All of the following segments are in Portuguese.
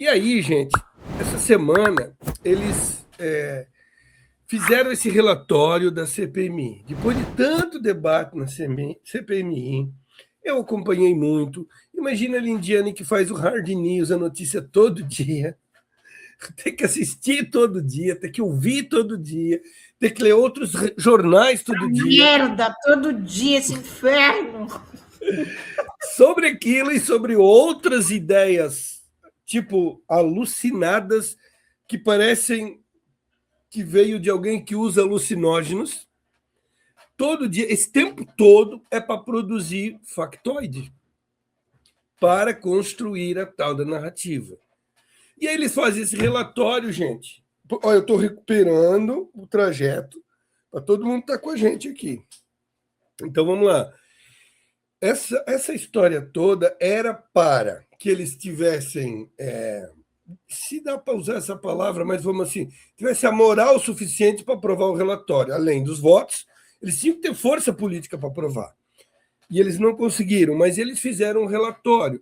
E aí, gente, essa semana eles fizeram esse relatório da CPMI. Depois de tanto debate na CPMI, eu acompanhei muito. Imagina a Lindiane que faz o Hard News, a notícia todo dia, tem que assistir todo dia, tem que ouvir todo dia, tem que ler outros jornais todo dia. Merda, todo dia, esse inferno! Sobre aquilo e sobre outras ideias, tipo, alucinadas, que parecem que veio de alguém que usa alucinógenos. Todo dia, esse tempo todo, é para produzir factoide, para construir a tal da narrativa. E aí eles fazem esse relatório, gente. Olha, eu estou recuperando o trajeto para todo mundo estar com a gente aqui. Então vamos lá. Essa história toda era para que eles tivessem, se dá para usar essa palavra, mas vamos assim, tivesse a moral suficiente para aprovar o relatório. Além dos votos, eles tinham que ter força política para aprovar. E eles não conseguiram, mas eles fizeram um relatório.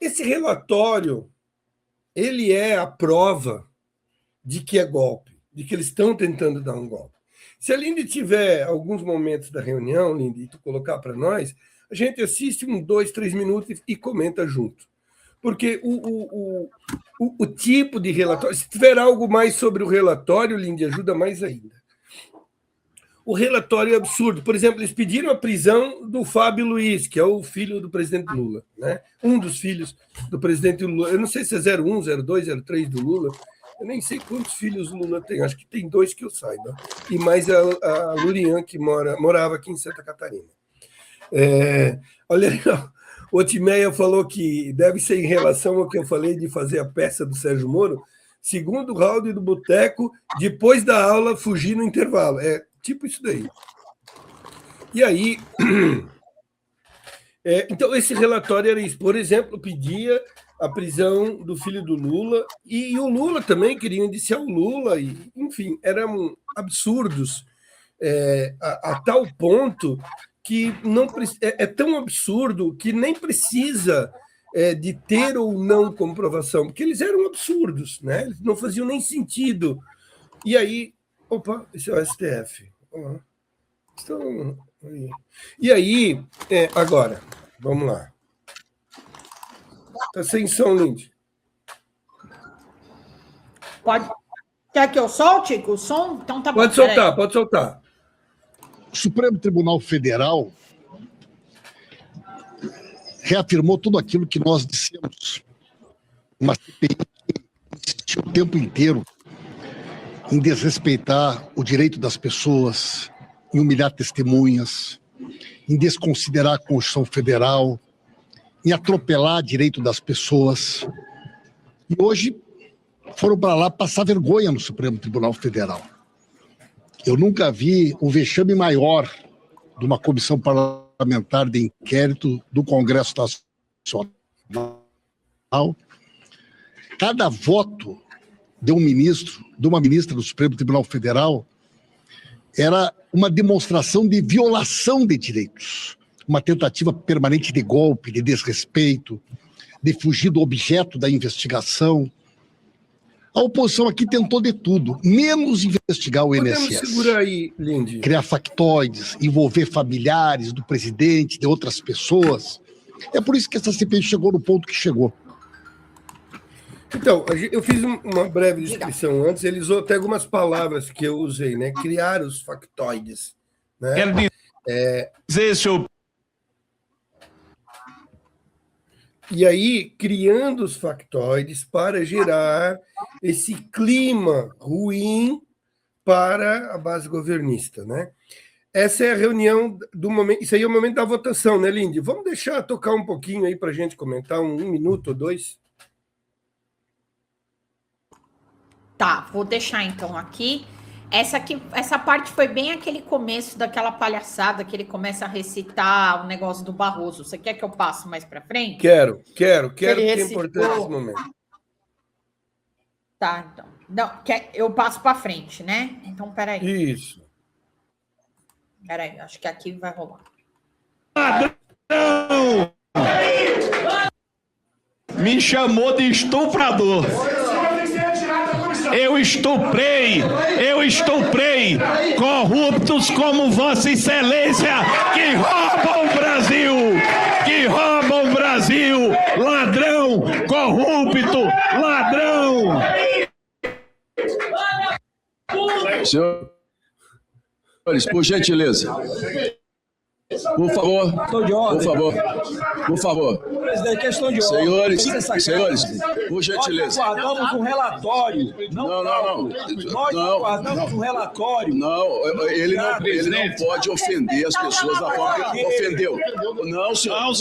Esse relatório, ele é a prova de que é golpe, de que eles estão tentando dar um golpe. Se a Lindy tiver alguns momentos da reunião, Lindy, e tu colocar para nós, a gente assiste 2, 3 minutos e comenta junto. Porque o tipo de relatório, se tiver algo mais sobre o relatório, Lindy, ajuda mais ainda. O relatório é absurdo. Por exemplo, eles pediram a prisão do Fábio Luiz, que é o filho do presidente Lula, né? Um dos filhos do presidente Lula. Eu não sei se é 01, 02, 03 do Lula. Eu nem sei quantos filhos Lula tem. Acho que tem 2 que eu saiba. E mais a Lurian, que morava aqui em Santa Catarina. Olha, o Otimeia falou que deve ser em relação ao que eu falei de fazer a peça do Sérgio Moro. Segundo o Raul do Boteco, depois da aula, fugir no intervalo. É tipo isso daí. E aí, então esse relatório era isso. Por exemplo, pedia a prisão do filho do Lula, e o Lula também queria indiciar o Lula, e, enfim, eram absurdos a tal ponto que não é tão absurdo que nem precisa de ter ou não comprovação, porque eles eram absurdos, né? Eles não faziam nem sentido. E aí, opa, esse é o STF. Então, e aí, agora, vamos lá. Está sem som, Lindy. Pode. Quer que eu solte o som? Então tá bom. Pode soltar, pode soltar. O Supremo Tribunal Federal reafirmou tudo aquilo que nós dissemos. Uma CPI que insistiu o tempo inteiro em desrespeitar o direito das pessoas, em humilhar testemunhas, em desconsiderar a Constituição Federal, em atropelar direito das pessoas. E hoje foram para lá passar vergonha no Supremo Tribunal Federal. Eu nunca vi um vexame maior de uma comissão parlamentar de inquérito do Congresso Nacional. Cada voto de um ministro, de uma ministra do Supremo Tribunal Federal, era uma demonstração de violação de direitos, uma tentativa permanente de golpe, de desrespeito, de fugir do objeto da investigação. A oposição aqui tentou de tudo, menos investigar o INSS. Podemos segurar aí, Lindy. Criar factoides, envolver familiares do presidente, de outras pessoas. É por isso que essa CPI chegou no ponto que chegou. Então, eu fiz uma breve descrição antes, ele usou até algumas palavras que eu usei, né? Criar os factoides. Né? Quero dizer, senhor. E aí, criando os factoides para gerar esse clima ruim para a base governista, né? Essa é a reunião do momento. Isso aí é o momento da votação, né, Lindy? Vamos deixar tocar um pouquinho aí para a gente comentar, um minuto ou 2. Tá, vou deixar então aqui. Essa parte foi bem aquele começo daquela palhaçada que ele começa a recitar o negócio do Barroso. Você quer que eu passe mais para frente? Quero, porque é recitou... importante esse momento. Tá, então. Não, eu passo para frente, né? Então, peraí. Isso. Peraí, acho que aqui vai rolar. me chamou de estuprador. Eu estuprei corruptos como Vossa Excelência, que roubam o Brasil, ladrão, corrupto, ladrão. Senhores, por gentileza. Por favor. Presidente, questão de ordem. Senhores, por gentileza. Nós aguardamos um relatório. Não. Nós aguardamos um relatório. Não, ele não pode ofender as pessoas da forma que ofendeu. Não, senhor.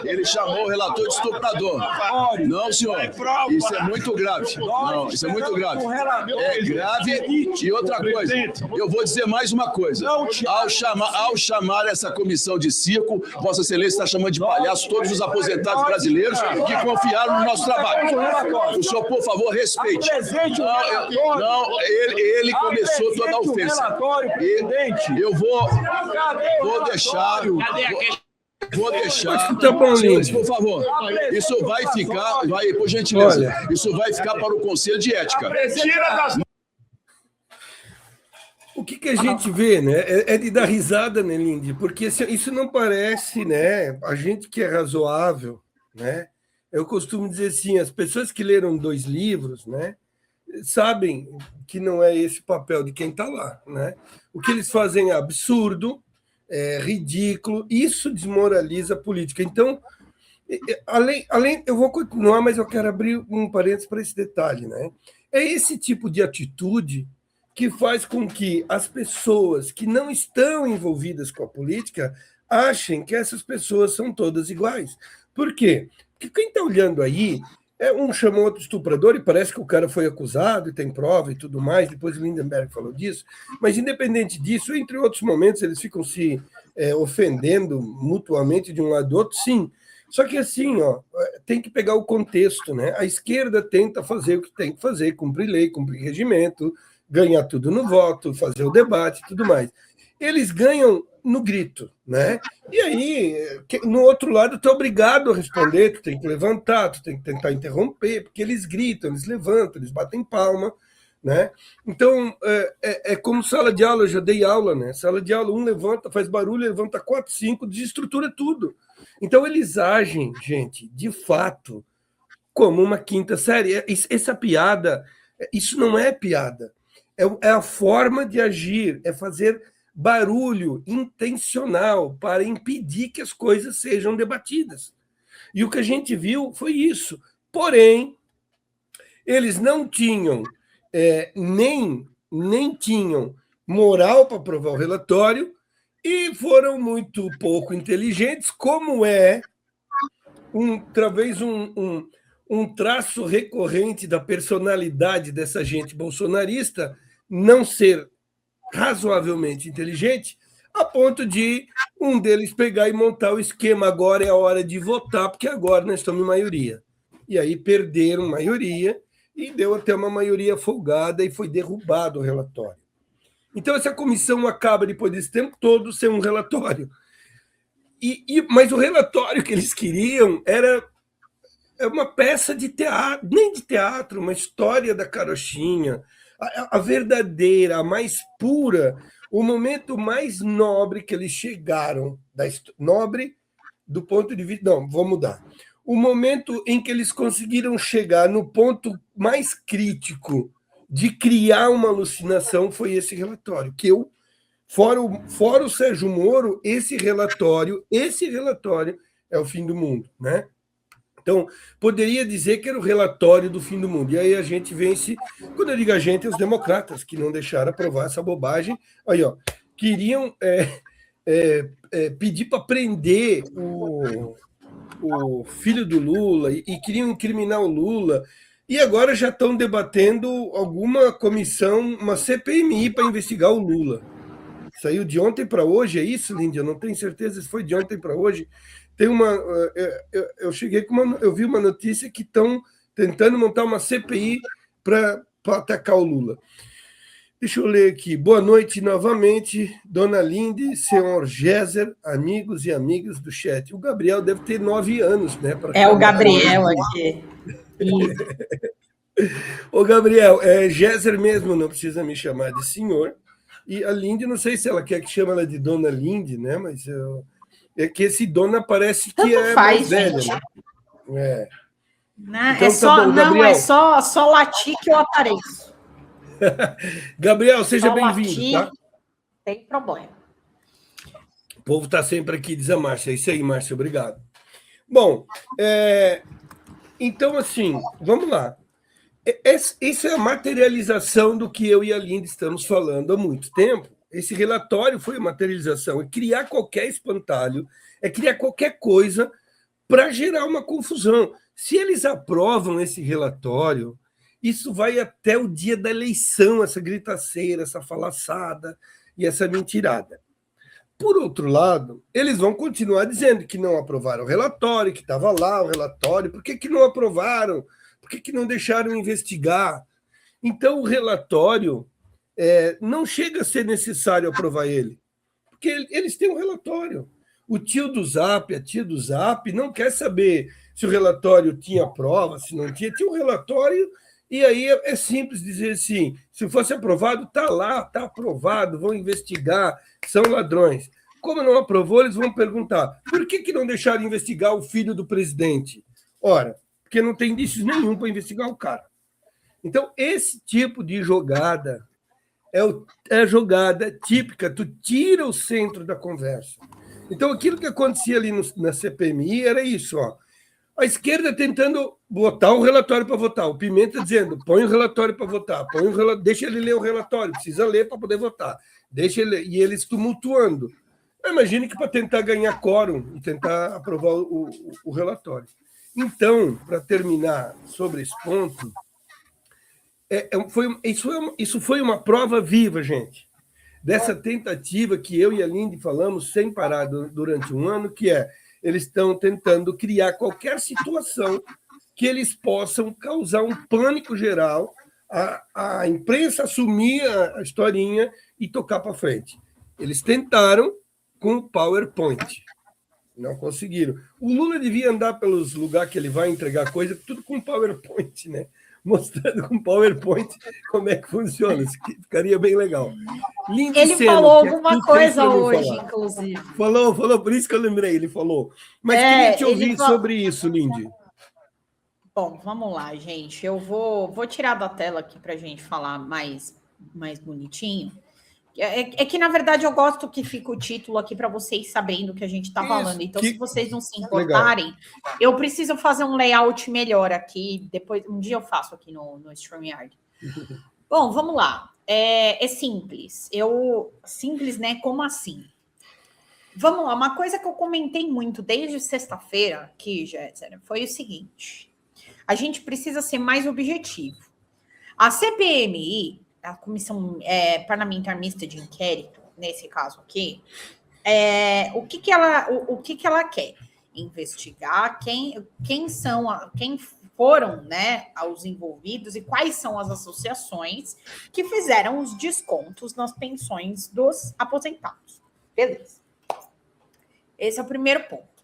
Ele chamou o relator de estuprador. Não, senhor. Isso é muito grave. Não, isso é muito grave. É grave. E outra coisa, eu vou dizer mais uma coisa. Ao chamar essa comissão de circo, Vossa Excelência está chamando de palhaço todos os aposentados brasileiros que confiaram no nosso trabalho. O senhor, por favor, respeite. Não, ele começou toda a ofensa. Eu vou deixar... Tá bom, senhores, por favor, isso vai ficar, por gentileza, olha, isso vai ficar para o Conselho de Ética. O que a gente vê, né? É de dar risada, né, Lindy? Porque isso não parece, né? A gente que é razoável, né? Eu costumo dizer assim, as pessoas que leram 2 livros, né, sabem que não é esse o papel de quem está lá, né? O que eles fazem é absurdo, é ridículo, isso desmoraliza a política. Então, além, eu vou continuar, mas eu quero abrir um parênteses para esse detalhe, né? É esse tipo de atitude que faz com que as pessoas que não estão envolvidas com a política achem que essas pessoas são todas iguais. Por quê? Porque quem está olhando aí, um chamou outro estuprador e parece que o cara foi acusado e tem prova e tudo mais, depois o Lindenberg falou disso, mas independente disso, entre outros momentos, eles ficam se ofendendo mutuamente de um lado do outro, sim. Só que assim, tem que pegar o contexto, né? A esquerda tenta fazer o que tem que fazer, cumprir lei, cumprir regimento, ganhar tudo no voto, fazer o debate e tudo mais. Eles ganham no grito, né? E aí, no outro lado, tu é obrigado a responder, tu tem que levantar, tu tem que tentar interromper, porque eles gritam, eles levantam, eles batem palma, né? Então, é como sala de aula, eu já dei aula, né? Sala de aula, um levanta, faz barulho, levanta 4, 5, desestrutura tudo. Então, eles agem, gente, de fato, como uma quinta série. Essa piada, isso não é piada. É a forma de agir, é fazer barulho intencional para impedir que as coisas sejam debatidas. E o que a gente viu foi isso. Porém, eles não tinham nem tinham moral para aprovar o relatório e foram muito pouco inteligentes, como talvez um traço recorrente da personalidade dessa gente bolsonarista, não ser razoavelmente inteligente, a ponto de um deles pegar e montar o esquema. Agora é a hora de votar, porque agora nós estamos em maioria. E aí perderam maioria e deu até uma maioria folgada e foi derrubado o relatório. Então essa comissão acaba, depois desse tempo todo, ser um relatório. Mas o relatório que eles queriam era uma peça de teatro, nem de teatro, uma história da carochinha, a verdadeira, a mais pura, o momento mais nobre que eles chegaram, nobre do ponto de vista... Não, vou mudar. O momento em que eles conseguiram chegar no ponto mais crítico de criar uma alucinação foi esse relatório, que fora o Sérgio Moro, esse relatório é o fim do mundo, né? Então, poderia dizer que era o relatório do fim do mundo. E aí a gente vence, quando eu digo a gente, os democratas, que não deixaram aprovar essa bobagem. Aí, queriam pedir para prender o filho do Lula e queriam incriminar o Lula. E agora já estão debatendo alguma comissão, uma CPMI para investigar o Lula. Saiu de ontem para hoje, é isso, Lindy? Eu não tenho certeza se foi de ontem para hoje. Tem eu vi uma notícia que estão tentando montar uma CPI para atacar o Lula. Deixa eu ler aqui. Boa noite novamente, dona Linde, senhor Géser, amigos e amigas do chat. O Gabriel deve ter 9 anos, né? É o Gabriel aqui. Ô, Gabriel, é Géser mesmo, não precisa me chamar de senhor. E a Linde, não sei se ela quer que chame ela de dona Linde, né? Mas é que esse dona parece que Tanto é faz, mais velha, gente. né? É. Não, Então, é só, tá bom, não, Gabriel. é só latir que eu apareço. Gabriel, seja Só bem-vindo, latir, tá? tem problema. O povo está sempre aqui, diz a Márcia. É isso aí, Márcia, obrigado. Bom, então, assim, vamos lá. Essa é a materialização do que eu e a Linda estamos falando há muito tempo. Esse relatório foi a materialização. É criar qualquer espantalho, é criar qualquer coisa para gerar uma confusão. Se eles aprovam esse relatório, isso vai até o dia da eleição, essa gritaceira, essa falaçada e essa mentirada. Por outro lado, eles vão continuar dizendo que não aprovaram o relatório, que estava lá o relatório. Por que não aprovaram? Por que não deixaram investigar? Então, o relatório não chega a ser necessário aprovar ele, porque eles têm um relatório. O tio do Zap, a tia do Zap, não quer saber se o relatório tinha prova, se não tinha. Tinha um relatório, e aí é simples dizer assim, se fosse aprovado, está lá, está aprovado, vão investigar, são ladrões. Como não aprovou, eles vão perguntar, por que não deixaram investigar o filho do presidente? Ora, porque não tem indícios nenhum para investigar o cara. Então, esse tipo de jogada é a jogada típica, tu tira o centro da conversa. Então, aquilo que acontecia ali na CPMI era isso, ó. A esquerda tentando botar um relatório para votar, o Pimenta dizendo, põe o relatório para votar, deixa ele ler o relatório, precisa ler para poder votar, deixa ele ler, e eles tumultuando. Imagine que para tentar ganhar quórum e tentar aprovar o relatório. Então, para terminar sobre esse ponto, isso foi uma prova viva, gente, dessa tentativa que eu e a Lindy falamos sem parar durante um ano, que eles estão tentando criar qualquer situação que eles possam causar um pânico geral, a imprensa assumir a historinha e tocar para frente. Eles tentaram com o PowerPoint. Não conseguiram. O Lula devia andar pelos lugares que ele vai entregar coisa, tudo com PowerPoint, né? Mostrando com PowerPoint como é que funciona. Isso ficaria bem legal. Ele falou alguma coisa hoje, inclusive. Falou, por isso que eu lembrei, ele falou. Mas queria te ouvir sobre isso, Lindy. Bom, vamos lá, gente. Eu vou tirar da tela aqui para a gente falar mais bonitinho. É que, na verdade, eu gosto que fique o título aqui para vocês sabendo o que a gente está falando. Então, se vocês não se importarem, eu preciso fazer um layout melhor aqui. Depois, um dia eu faço aqui no StreamYard. Bom, vamos lá. É simples. Simples, né? Como assim? Vamos lá. Uma coisa que eu comentei muito desde sexta-feira aqui, Jéssica, foi o seguinte. A gente precisa ser mais objetivo. A CPMI... a Comissão Parlamentar Mista de Inquérito, nesse caso aqui, o que ela quer? Investigar quem foram, né, os envolvidos e quais são as associações que fizeram os descontos nas pensões dos aposentados. Beleza. Esse é o primeiro ponto.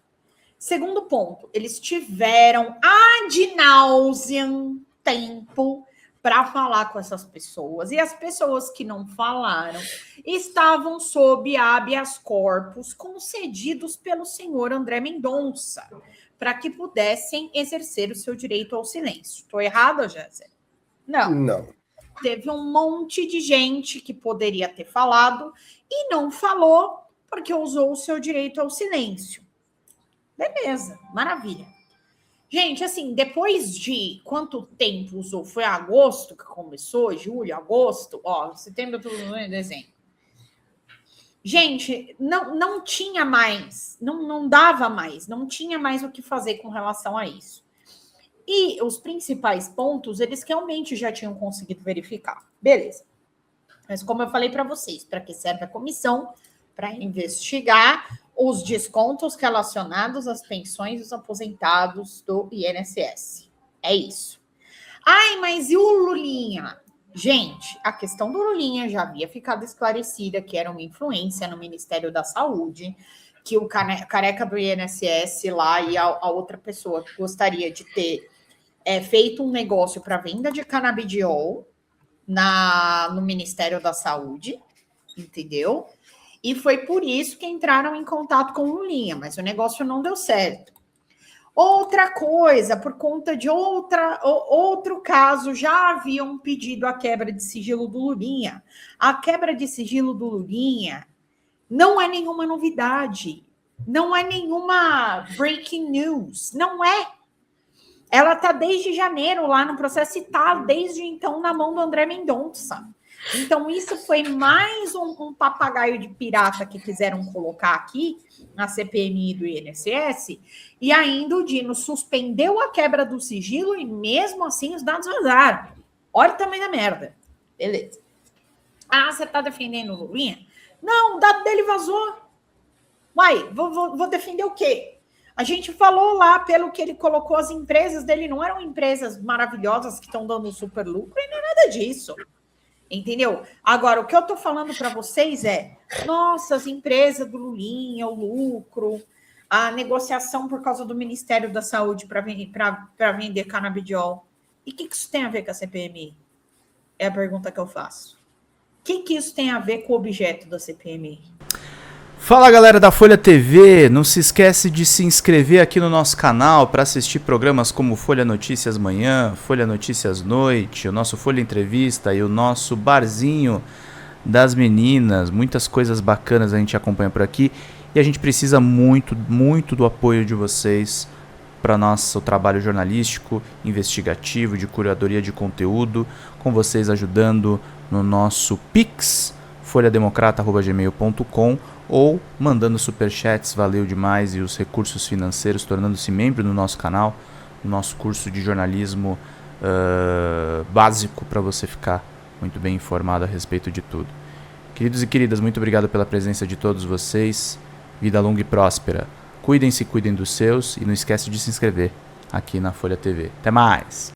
Segundo ponto, eles tiveram ad nauseam tempo para falar com essas pessoas. E as pessoas que não falaram estavam sob habeas corpus concedidos pelo senhor André Mendonça, para que pudessem exercer o seu direito ao silêncio. Estou errada, Jéssica? Não. Teve um monte de gente que poderia ter falado e não falou porque usou o seu direito ao silêncio. Beleza, maravilha. Gente, assim, depois de quanto tempo usou? Foi agosto que começou? Julho, agosto? Setembro, outubro, dezembro. Gente, não tinha mais, não dava mais, não tinha mais o que fazer com relação a isso. E os principais pontos, eles realmente já tinham conseguido verificar. Beleza. Mas como eu falei para vocês, para que serve a comissão? Para investigar os descontos relacionados às pensões dos aposentados do INSS. É isso. Ai, mas e o Lulinha? Gente, a questão do Lulinha já havia ficado esclarecida, que era uma influência no Ministério da Saúde, que o careca do INSS lá e a outra pessoa que gostaria de ter feito um negócio para venda de canabidiol no Ministério da Saúde, entendeu? E foi por isso que entraram em contato com o Lulinha, mas o negócio não deu certo. Outra coisa, por conta de outro caso, já haviam pedido a quebra de sigilo do Lulinha. A quebra de sigilo do Lulinha não é nenhuma novidade, não é nenhuma breaking news, não é. Ela está desde janeiro lá no processo e está desde então na mão do André Mendonça. Então, isso foi mais um papagaio de pirata que quiseram colocar aqui na CPMI do INSS, e ainda o Dino suspendeu a quebra do sigilo e mesmo assim os dados vazaram. Olha o tamanho da merda. Beleza. Ah, você está defendendo o Lulinha? Não, o dado dele vazou. Uai, vou defender o quê? A gente falou lá, pelo que ele colocou, as empresas dele não eram empresas maravilhosas que estão dando super lucro e não é nada disso. Entendeu? Agora, o que eu estou falando para vocês nossa, as empresas do Lulinha, o lucro, a negociação por causa do Ministério da Saúde para vender canabidiol. E o que isso tem a ver com a CPMI? É a pergunta que eu faço. O que isso tem a ver com o objeto da CPMI? Fala, galera da Folha TV, não se esquece de se inscrever aqui no nosso canal para assistir programas como Folha Notícias Manhã, Folha Notícias Noite, o nosso Folha Entrevista e o nosso Barzinho das Meninas. Muitas coisas bacanas a gente acompanha por aqui e a gente precisa muito, muito do apoio de vocês para nosso trabalho jornalístico, investigativo, de curadoria de conteúdo, com vocês ajudando no nosso Pix, folhademocrata@gmail.com, ou mandando superchats, valeu demais, e os recursos financeiros, tornando-se membro do nosso canal, no nosso curso de jornalismo básico, para você ficar muito bem informado a respeito de tudo. Queridos e queridas, muito obrigado pela presença de todos vocês, vida longa e próspera, cuidem-se, cuidem dos seus, e não esquece de se inscrever aqui na Folha TV. Até mais!